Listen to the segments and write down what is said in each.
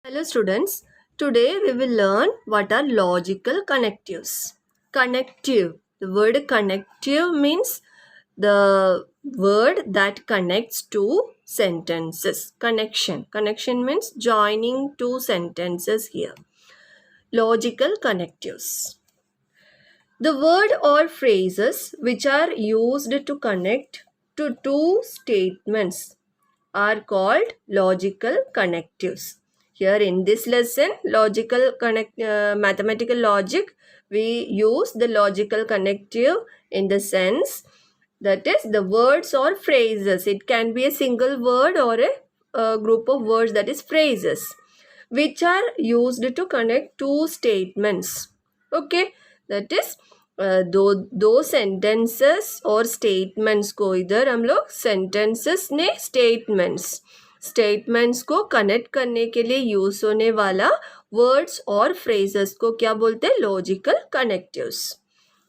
Hello students, today we will learn what are logical connectives. Connective. The word connective means the word that connects two sentences. Connection. Connection means joining two sentences here. Logical connectives. The word or phrases which are used to connect to two statements are called logical connectives. Here in this lesson, mathematical logic, we use the logical connective in the sense that is the words or phrases. It can be a single word or a group of words, that is phrases, which are used to connect two statements. Okay, that is दो sentences और statements को इधर हम लोग sentences ने statements को connect करने के लिए use होने वाला words और phrases को क्या बोलते हैं? Logical connectives.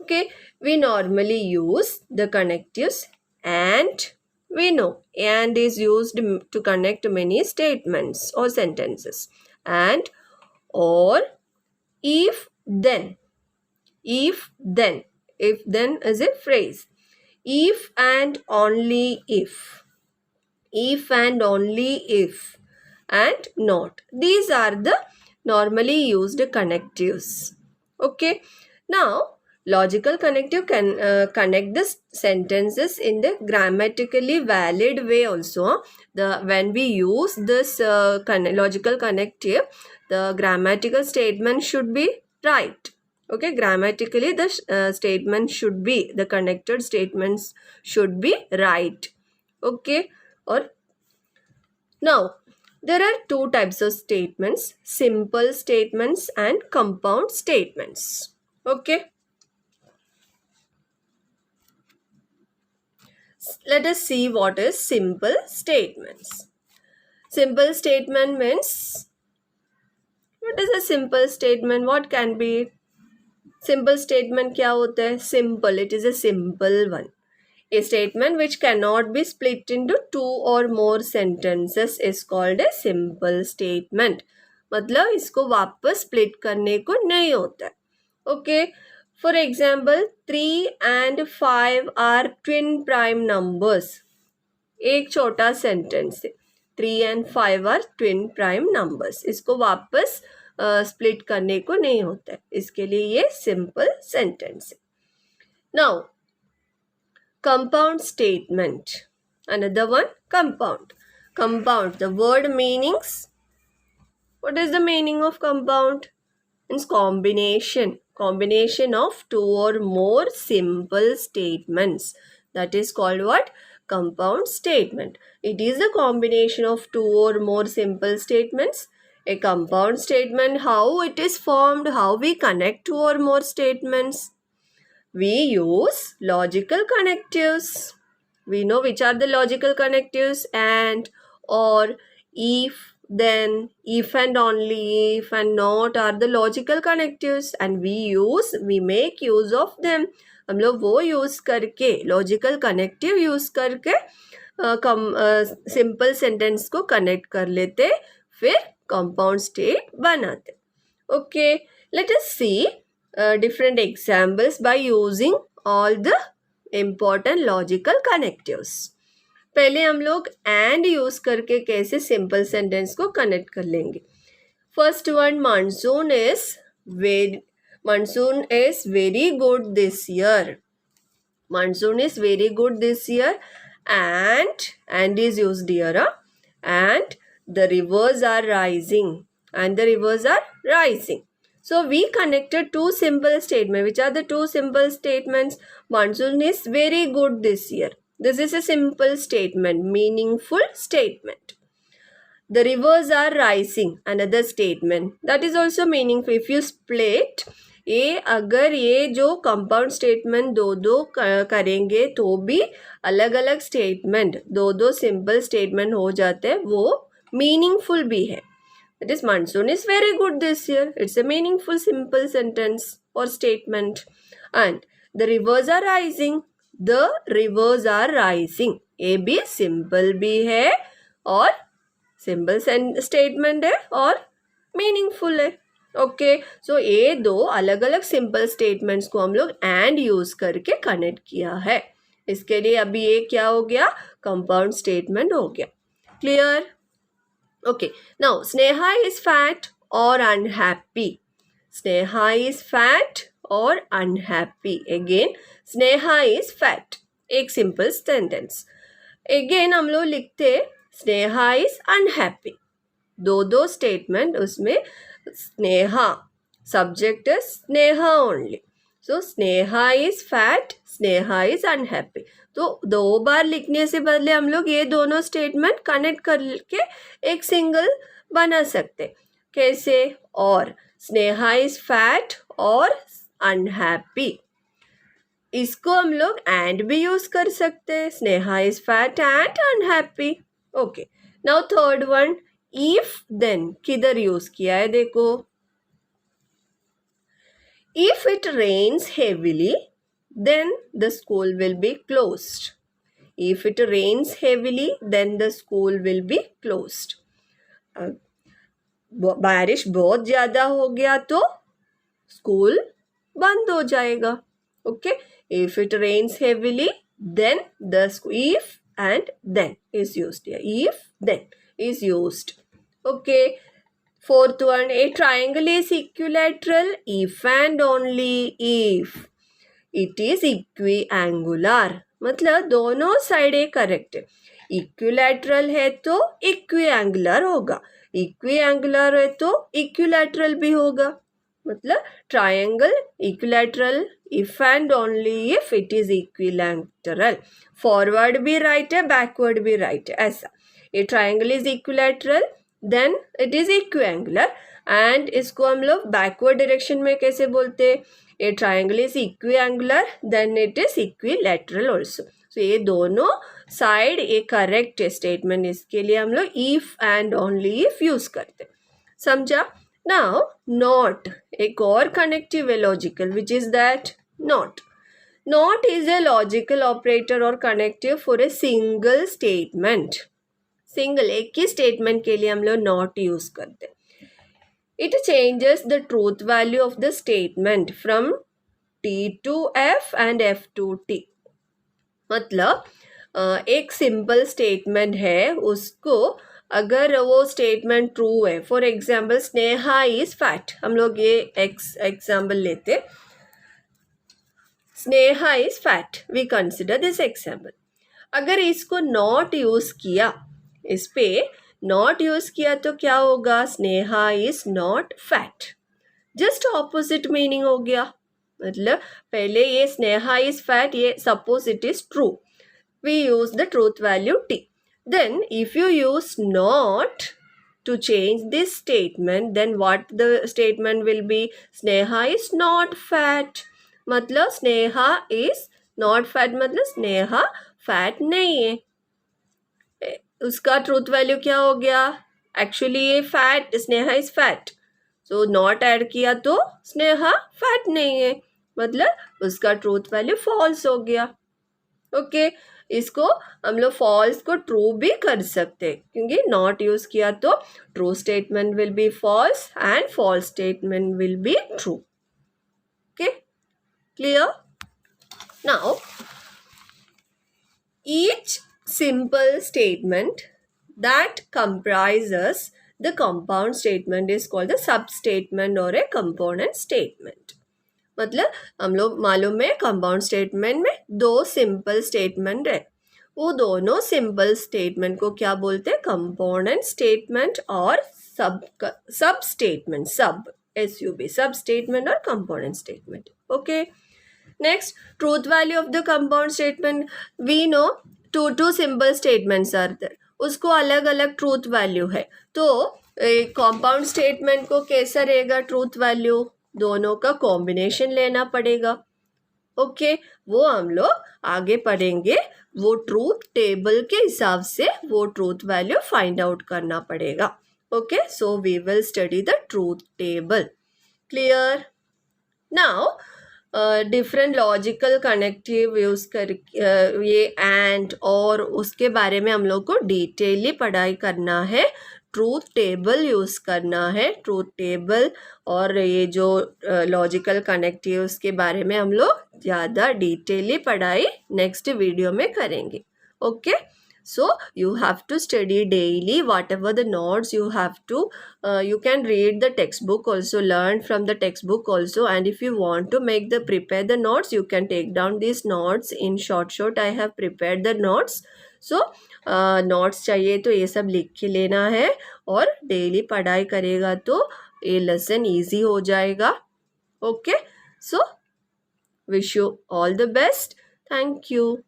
Okay, we normally use the connectives and. We know and is used to connect many statements or sentences. And or if then. If then is a phrase. If and only if and only if and not, these are the normally used connectives. Okay, now logical connective can connect the sentences in the grammatically valid way also. When we use this logical connective, the grammatical statement should be right. Okay, grammatically the statement should be, the connected statements should be right. Okay, or now there are two types of statements: simple statements and compound statements. Okay, let us see what is simple statements. Simple statement means, what is a simple statement? What can be simple statement? क्या होता है? Simple, it is a simple one. A statement which cannot be split into two or more sentences is called a simple statement. मतलब इसको वापस split करने को नहीं होता है. Okay. For example, 3 and 5 are twin prime numbers. एक छोटा sentence है. 3 and 5 are twin prime numbers. इसको वापस split करने को नहीं होता है. इसके लिए ये simple sentence है. Now, compound statement. Another one, compound. Compound, the word meanings. What is the meaning of compound? Means combination. Combination of two or more simple statements. That is called what? Compound statement. It is the combination of two or more simple statements. A compound statement, how it is formed, how we connect two or more statements. We use logical connectives. We know which are the logical connectives: and, or, if, then, if and only if and not are the logical connectives, and we make use of them. हम लोग वो use करके, logical connective use करके simple sentence को connect कर लेते, फिर compound state बनाते. Okay, let us see different examples by using all the important logical connectives. पहले हम लोग and use करके कैसे simple sentence को connect कर लेंगे. First one, monsoon is very good this year. Monsoon is very good this year, and is used here. And the rivers are rising. And the rivers are rising. So we connected two simple statements. Which are the two simple statements? Monsoon is very good this year. This is a simple statement, meaningful statement. The rivers are rising, another statement. That is also meaningful. If you split, ये अगर ये जो compound statement दो दो करेंगे तो भी अलग अलग स्टेटमेंट, दो दो सिंपल स्टेटमेंट हो जाते हैं, वो मीनिंगफुल भी है. That is, monsoon is very good this year. It's a meaningful simple sentence or statement. And the rivers are rising. The rivers are rising. ये भी simple भी है और सिंपल स्टेटमेंट है और मीनिंगफुल है। ओके, सो ये दो अलग अलग सिंपल स्टेटमेंट्स को हम लोग एंड यूज करके कनेक्ट किया है। इसके लिए अभी ये क्या हो गया, कंपाउंड स्टेटमेंट हो गया। Clear? Okay, now Sneha is fat और अनहैप्पी। स्नेहा इज फैट और unhappy. Again Sneha is fat, एक सिंपल सेंटेंस। अगेन हम लोग लिखते स्नेहा इज अनहैप्पी। दो स्टेटमेंट, उसमें स्नेहा सब्जेक्ट है, Sneha only. So Sneha is fat, Sneha is unhappy. तो दो बार लिखने से बदले हम लोग ये दोनों स्टेटमेंट कनेक्ट करके एक सिंगल बना सकते। कैसे? और स्नेहा इज फैट और अनहैप्पी, इसको हम लोग एंड भी यूज कर सकते हैं। Sneha is fat and unhappy. Okay, now third one, if then किधर यूज किया है देखो। If it rains heavily then the school will be closed. If it rains heavily, then the school will be closed. बारिश बहुत ज्यादा हो गया तो स्कूल बंद हो जाएगा। Okay, if it rains heavily, then the if and then is used here. If then is used. Okay, fourth one, a triangle is equilateral if and only if it is equiangular, मतलब दोनों side correct है। Equilateral है तो इक्विएंगुलर होगा, इक्विएंगुलर है तो equilateral भी होगा। मतलब triangle equilateral if and only if it is equilateral. Forward भी राइट है, बैकवर्ड भी राइट है, ऐसा। ये triangle is equilateral then it is equiangular. And इसको हम लोग बैकवर्ड डायरेक्शन में कैसे बोलते हैं? A triangle is equiangular, then it is equilateral also. So ये दोनों साइड एक करेक्ट स्टेटमेंट, इसके लिए हम लोग if and only if use करते। समझा? Now not, एक और कनेक्टिव है logical, which is that not. Not is a logical operator or connective for a single statement. Single एक ही स्टेटमेंट के लिए हम लोग not यूज करते। It changes the truth value of the statement from T to F and F to T. मतलब एक simple statement है, उसको अगर वो स्टेटमेंट ट्रू है, for example Sneha is fat, हम लोग ये एग्जाम्पल लेते, Sneha is fat, we consider this example. अगर इसको नॉट यूज किया, इस पे नॉट यूज किया तो क्या होगा? Sneha is not fat, just opposite meaning हो गया। मतलब पहले ये स्नेहा इज फैट, ये suppose it is true, we use the truth value T. Then if you use not to change this statement, then what the statement will be? Sneha is not fat, मतलब Sneha is not fat, मतलब Sneha fat नहीं है। उसका truth value क्या हो गया? Actually ये fat, Sneha is fat, so not add किया तो स्नेहा फैट नहीं है, मतलब उसका ट्रूथ वैल्यू फॉल्स हो गया। ओके, इसको हम लोग फॉल्स को ट्रू भी कर सकते, क्योंकि नॉट यूज किया तो true statement will be false and false statement will be true. Okay, clear? Now each simple statement that comprises the compound statement is called the substatement or a component statement. मतलब हम लोग मालूम है compound statement में दो simple statement है, वो दोनों सिंपल स्टेटमेंट को क्या बोलते हैं? कंपोनेंट स्टेटमेंट और सब स्टेटमेंट, सब SUB, सब स्टेटमेंट और component statement. Okay, next, truth value of the compound statement. We know two simple statements are there, उसको अलग अलग ट्रूथ वैल्यू है, तो कंपाउंड स्टेटमेंट को कैसा रहेगा ट्रूथ वैल्यू? दोनों का कॉम्बिनेशन लेना पड़ेगा। ओके, वो हम लोग आगे पढ़ेंगे, वो ट्रूथ टेबल के हिसाब से वो ट्रूथ वैल्यू फाइंड आउट करना पड़ेगा। Okay, so we will study the truth table. Clear? Now different logical connective use कर ये एंड और उसके बारे में हम लोग को डिटेयली पढ़ाई करना है ट्रूथ टेबल यूज़ करना है. ट्रूथ टेबल और ये जो लॉजिकल कनेक्टिव्स के बारे में हम लोग ज़्यादा डिटेली पढ़ाई नेक्स्ट वीडियो में करेंगे. Okay. So you have to study daily whatever the notes you have to you can read the textbook also, learn from the textbook also, and if you want to make the prepare the notes you can take down these notes in short I have prepared the notes. So notes चाहिए तो ये सब लिख के लेना है और daily पढ़ाई करेगा तो ये लेसन इजी हो जाएगा. Okay. So wish you all the best. Thank you.